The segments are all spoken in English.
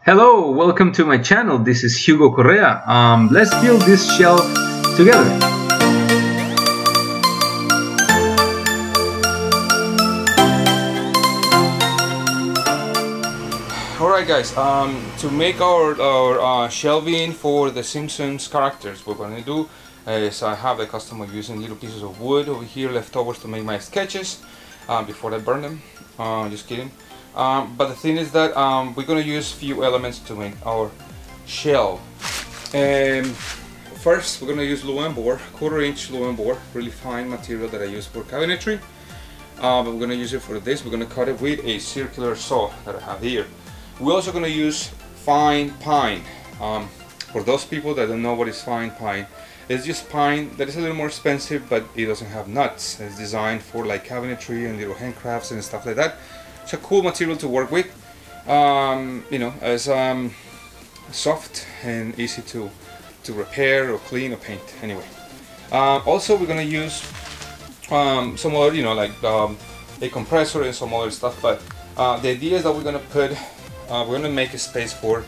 Hello, welcome to my channel. This is Hugo Correa. Let's build this shelf together. Alright guys, to make our shelving for the Simpsons characters, what we're going to do is I have the custom of using little pieces of wood over here, leftovers, to make my sketches before I burn them. Just kidding. But the thing is that we're going to use few elements to make our shelf. First, we're going to use Luan-Boar, 1/4 inch Luan-Boar, really fine material that I use for cabinetry. But we're going to use it for this. We're going to cut it with a circular saw that I have here. We're also going to use fine pine. For those people that don't know what is fine pine, it's just pine that is a little more expensive, but it doesn't have nuts. It's designed for like cabinetry and little handcrafts and stuff like that. It's a cool material to work with. You know, as soft and easy to repair or clean or paint. Anyway, also we're going to use some other, you know, like a compressor and some other stuff. But the idea is that we're going to put we're going to make a space for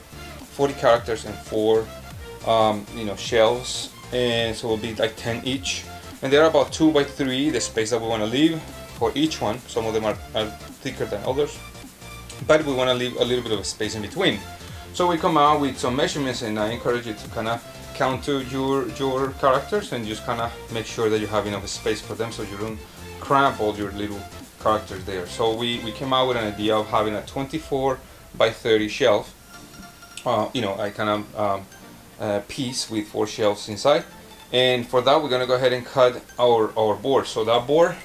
40 characters and 4 you know, shelves, and so it will be like 10 each, and they're about 2 by 3 the space that we want to leave for each one. Some of them are thicker than others, but we want to leave a little bit of space in between. So we come out with some measurements, and I encourage you to kind of count to your characters and just kind of make sure that you have enough space for them so you don't cramp all your little characters there. So we came out with an idea of having a 24 by 30 shelf, you know, I kind of piece with 4 shelves inside. And for that, we're going to go ahead and cut our board. So that board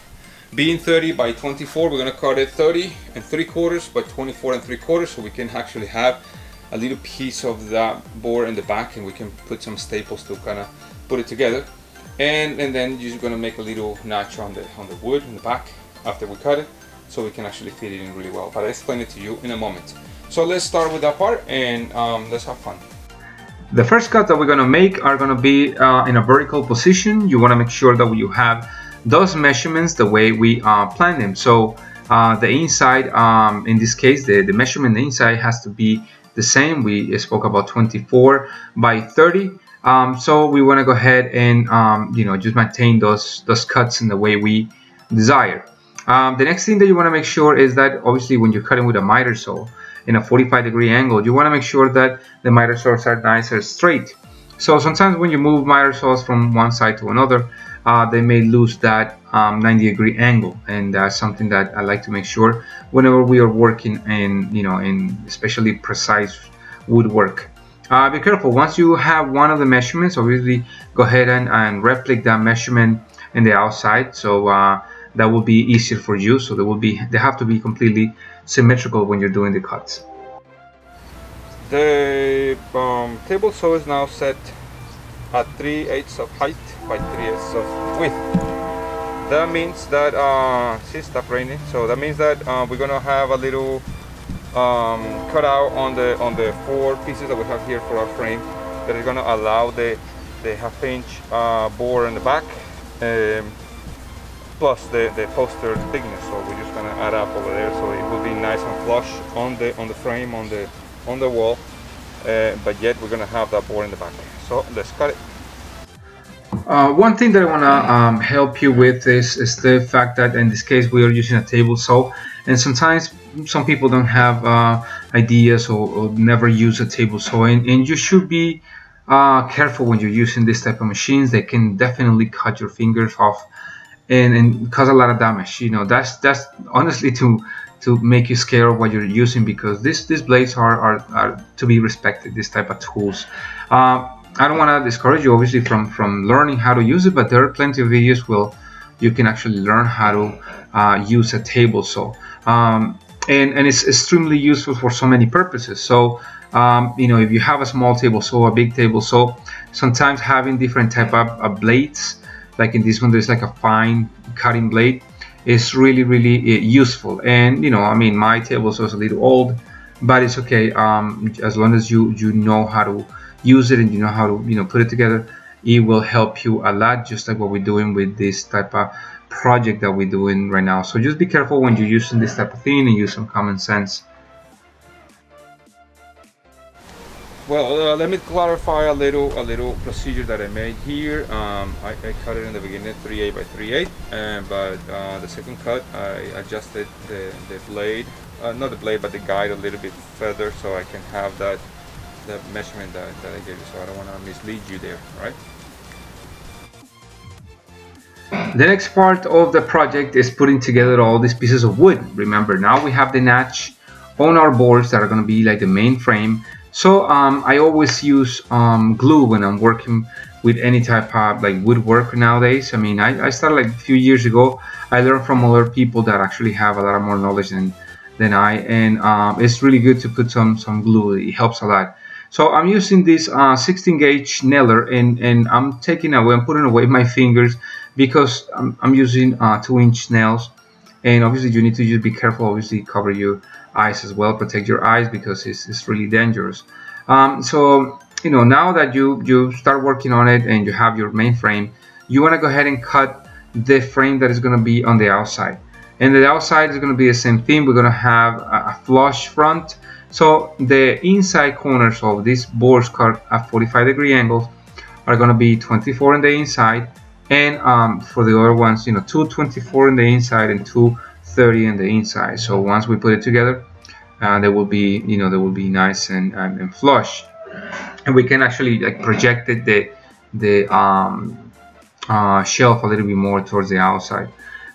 being 30 by 24, we're going to cut it 30 3/4 by 24 3/4, so we can actually have a little piece of that board in the back, and we can put some staples to kind of put it together. And then you're just going to make a little notch on the wood in the back after we cut it, so we can actually fit it in really well. But I'll explain it to you in a moment. So let's start with that part, and let's have fun. The first cuts that we're going to make are going to be in a vertical position. You want to make sure that you have those measurements the way we plan them. So the inside, in this case, the measurement the inside has to be the same. We spoke about 24 by 30. So we want to go ahead and you know, just maintain those cuts in the way we desire. The next thing that you want to make sure is that obviously when you're cutting with a miter saw in a 45-degree angle, you want to make sure that the miter saws are nice and straight. So sometimes when you move miter saws from one side to another, they may lose that 90-degree angle, and that's something that I like to make sure whenever we are working in, you know, in especially precise woodwork. Be careful. Once you have one of the measurements, obviously go ahead and replicate that measurement in the outside, so that will be easier for you. So they have to be completely symmetrical when you're doing the cuts. The table saw is now set at 3/8 of height by 3/8 of width. That means that see, it stopped raining. So that means that we're gonna have a little cutout on the 4 pieces that we have here for our frame, that is gonna allow the 1/2 inch bore in the back, plus the poster thickness. So we're just gonna add up over there, so it will be nice and flush on the frame, on the wall, but yet we're gonna have that board in the back. So let's cut it. One thing that I want to help you with is the fact that in this case we are using a table saw, and sometimes some people don't have ideas or never use a table saw, and you should be careful when you're using this type of machines. They can definitely cut your fingers off and cause a lot of damage. You know, that's honestly to make you scared of what you're using, because these blades are to be respected, this type of tools. I don't want to discourage you obviously from learning how to use it, but there are plenty of videos where you can actually learn how to use a table saw, and it's extremely useful for so many purposes. So you know, if you have a small table saw, a big table saw, sometimes having different type of blades, like in this one there's like a fine cutting blade, is really useful. And you know, I mean, my table saw is a little old, but it's okay, as long as you know how to use it and you know how to, you know, put it together. It will help you a lot, just like what we're doing with this type of project that we're doing right now. So just be careful when you're using this type of thing, and use some common sense. Well, let me clarify a little procedure that I made here. I cut it in the beginning 3/8 by 3/8, but the second cut I adjusted the blade, not the blade, but the guide a little bit further, so I can have that measurement that I gave you. So I don't want to mislead you there, right? The next part of the project is putting together all these pieces of wood. Remember, now we have the notch on our boards that are going to be like the main frame. So I always use glue when I'm working with any type of like woodwork nowadays. I mean, I started like a few years ago. I learned from other people that actually have a lot more knowledge than I, and it's really good to put some glue. It helps a lot. So I'm using this 16 gauge nailer, and I'm putting away my fingers because I'm using 2-inch nails, and obviously you need to be careful. Obviously, cover your eyes as well, protect your eyes because it's really dangerous. So now that you start working on it and you have your main frame, you want to go ahead and cut the frame that is going to be on the outside, and the outside is going to be the same thing. We're going to have a flush front, so the inside corners of these boards cut at 45-degree angles are going to be 24 on the inside, and for the other ones, 224 on the inside and 230 on the inside. So once we put it together, they will be nice and flush, and we can actually like project the shelf a little bit more towards the outside.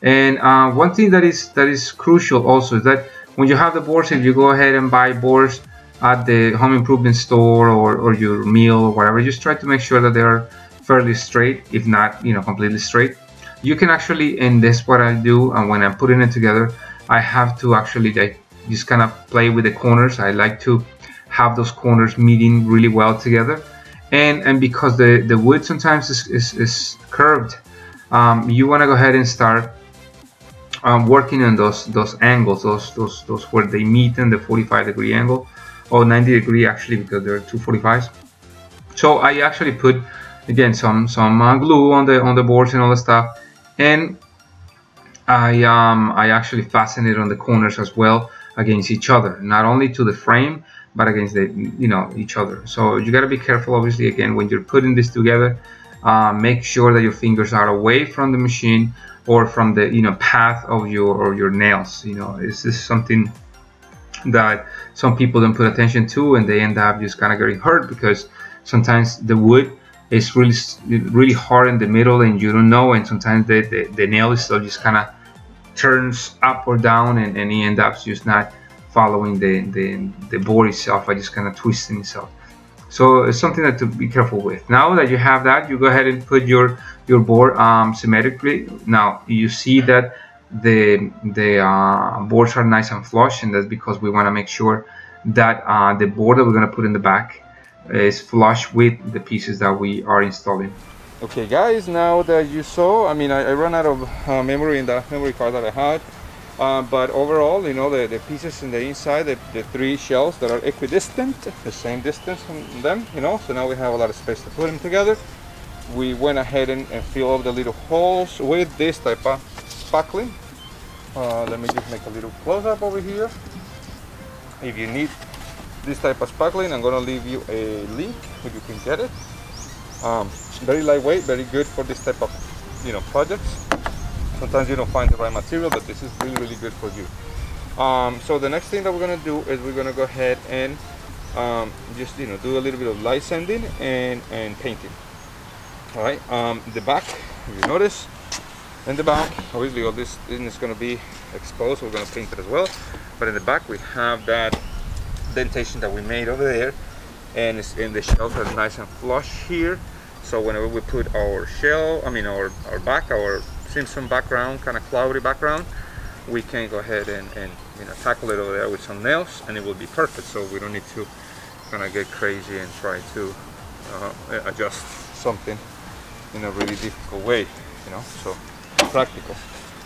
And one thing that is crucial also is that when you have the boards, if you go ahead and buy boards at the home improvement store or your mill or whatever, just try to make sure that they are fairly straight, if not completely straight. You can actually, and that's what I do, and when I'm putting it together, I have to actually like just kind of play with the corners. I like to have those corners meeting really well together, and because the wood sometimes is curved, you want to go ahead and start working on those angles, those where they meet in the 45-degree angle, or 90-degree actually, because there are 245s. So I actually put again some glue on the boards and all the stuff, and I actually fasten it on the corners as well against each other, not only to the frame but against the each other. So you got to be careful, obviously, again, when you're putting this together. Make sure that your fingers are away from the machine or from the path of your nails. This is something that some people don't put attention to, and they end up just kind of getting hurt because sometimes the wood is really hard in the middle and you don't know, and sometimes the nail is still just kind of turns up or down, and he ends up just not following the board itself, by just kind of twisting itself. So it's something that to be careful with. Now that you have that, you go ahead and put your board symmetrically. Now you see that the boards are nice and flush, and that's because we want to make sure that the board that we're going to put in the back is flush with the pieces that we are installing. Okay guys, now that you saw, I mean, I ran out of memory in the memory card that I had, but overall, the pieces in the inside, the 3 shelves that are equidistant, the same distance from them, so now we have a lot of space to put them together. We went ahead and filled up the little holes with this type of spackling. Let me just make a little close-up over here. If you need this type of spackling, I'm going to leave you a link if you can get it. Very lightweight, very good for this type of projects. Sometimes you don't find the right material, but this is really good for you. So the next thing that we're going to do is we're going to go ahead and just do a little bit of light sanding and painting. All right, the back, if you notice, in the back, obviously all this is going to be exposed. We're going to paint it as well, but in the back we have that indentation that we made over there, and it's in the shelves are nice and flush here. So whenever we put our shell, our Simpson background, kind of cloudy background, we can go ahead and tackle it over there with some nails, and it will be perfect. So we don't need to kind of get crazy and try to adjust something in a really difficult way, so practical.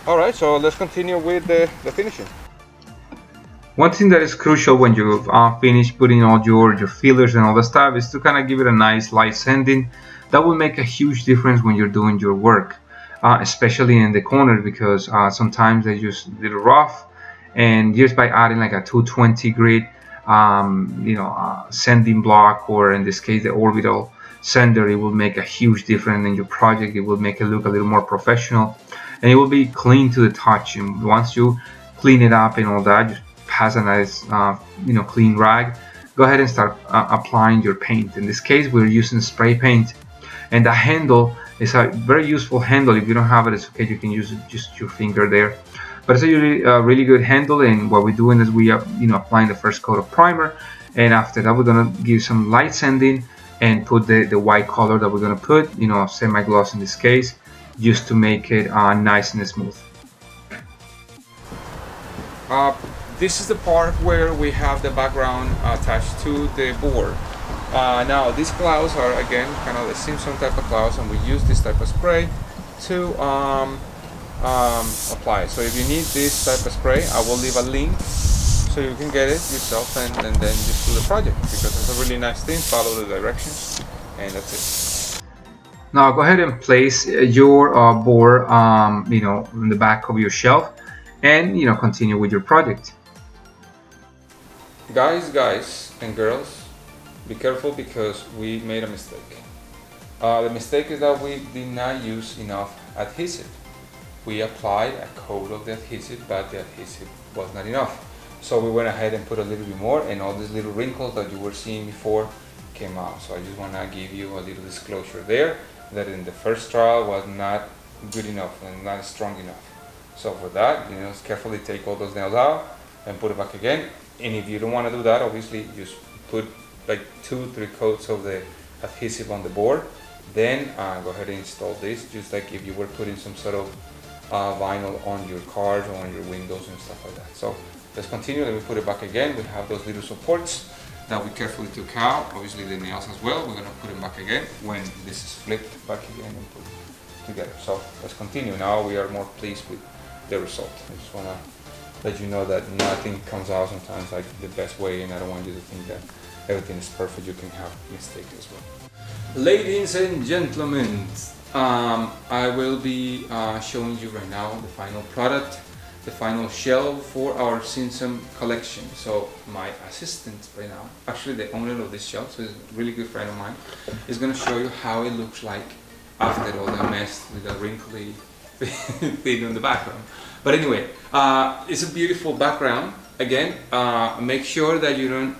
All right, so let's continue with the finishing. One thing that is crucial when you've finished putting all your fillers and all the stuff is to kind of give it a nice light sanding. That will make a huge difference when you're doing your work, especially in the corners, because sometimes they're just a little rough, and just by adding like a 220 grit sending block, or in this case the orbital sender, it will make a huge difference in your project. It will make it look a little more professional, and it will be clean to the touch. And once you clean it up and all that, just pass a nice clean rag. Go ahead and start applying your paint. In this case, we're using spray paint, and the handle is a very useful handle. If you don't have it, it's okay, you can use just your finger there, but it's a really good handle. And what we're doing is we are applying the first coat of primer, and after that we're gonna give some light sanding and put the white color that we're gonna put, semi-gloss in this case, just to make it nice and smooth. This is the part where we have the background attached to the board. Now these clouds are again kind of the Simpson type of clouds, and we use this type of spray to apply it. So if you need this type of spray, I will leave a link so you can get it yourself and then just do the project, because it's a really nice thing. Follow the directions, and that's it. Now go ahead and place your board in the back of your shelf, and continue with your project. Guys and girls, be careful, because we made a mistake. The mistake is that we did not use enough adhesive. We applied a coat of the adhesive, but the adhesive was not enough. So we went ahead and put a little bit more, and all these little wrinkles that you were seeing before came out. So I just want to give you a little disclosure there, that in the first trial was not good enough and not strong enough. So for that, carefully take all those nails out and put it back again. And if you don't want to do that, obviously just put like 2-3 coats of the adhesive on the board. Then go ahead and install this, just like if you were putting some sort of vinyl on your cars or on your windows and stuff like that. So let's continue. Let me put it back again. We have those little supports that we carefully took out, obviously the nails as well. We're going to put them back again when this is flipped back again and put it together. So let's continue. Now we are more pleased with the result. I just want to let you know that nothing comes out sometimes like the best way, and I don't want you to think that everything is perfect. You can have mistakes as well. Ladies and gentlemen, I will be showing you right now the final product, the final shell for our Simpsons collection. So my assistant right now, actually the owner of this shelf, so he's a really good friend of mine, is going to show you how it looks like after all the mess with the wrinkly thing in the background. But anyway, it's a beautiful background. Again, make sure that you don't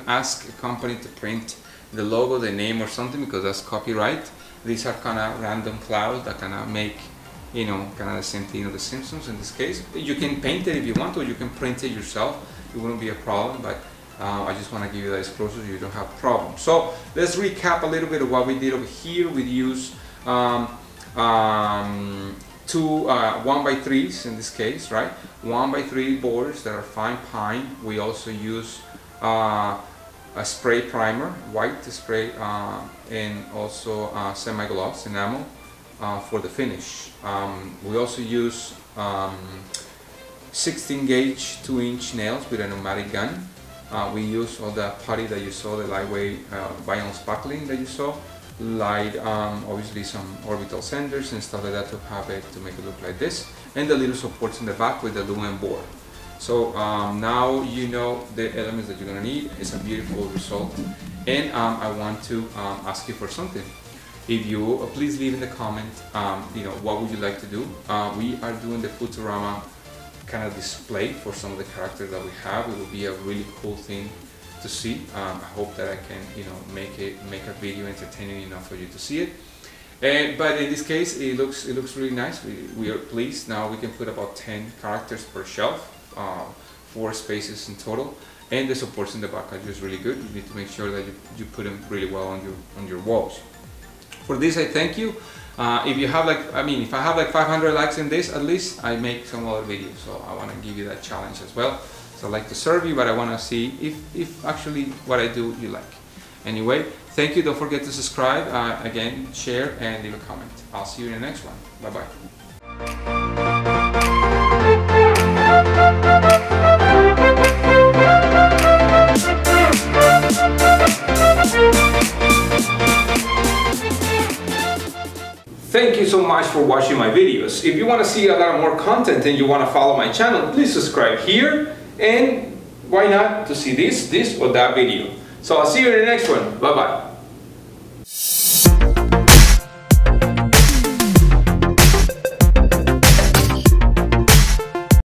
ask a company to print the logo, the name or something, because that's copyright. These are kind of random clouds that kind of make, kind of the same thing of the Simpsons in this case. You can paint it if you want to, or you can print it yourself. It wouldn't be a problem, but I just want to give you that disclosure so you don't have problems. So let's recap a little bit of what we did over here. We used two 1x3s in this case, right? 1x3 boards that are fine pine. We also use a spray primer, white spray, and also semi-gloss enamel for the finish. We also use 16 gauge 2-inch nails with a pneumatic gun. We use all the putty that you saw, the lightweight vinyl spackling that you saw, obviously some orbital senders and stuff like that to have it, to make it look like this, and the little supports in the back with the aluminum board. So now you know the elements that you're gonna need. It's a beautiful result, and I want to ask you for something. If you please leave in the comment, what would you like to do? We are doing the Futurama kind of display for some of the characters that we have. It will be a really cool thing to see. I hope that I can, make a video entertaining enough for you to see it. But in this case, it looks really nice. We are pleased. Now we can put about 10 characters per shelf, 4 spaces in total, and the supports in the back are just really good. You need to make sure that you put them really well on your walls. For this, I thank you. If you have if I have like 500 likes in this, at least I make some other videos. So I want to give you that challenge as well. So I like to serve you, but I want to see if actually what I do you like. Anyway, thank you. Don't forget to subscribe, again, share, and leave a comment. I'll see you in the next one. Bye-bye. Thank you so much for watching my videos. If you want to see a lot more content and you want to follow my channel, please subscribe here and why not to see this or that video. So I'll see you in the next one. Bye bye.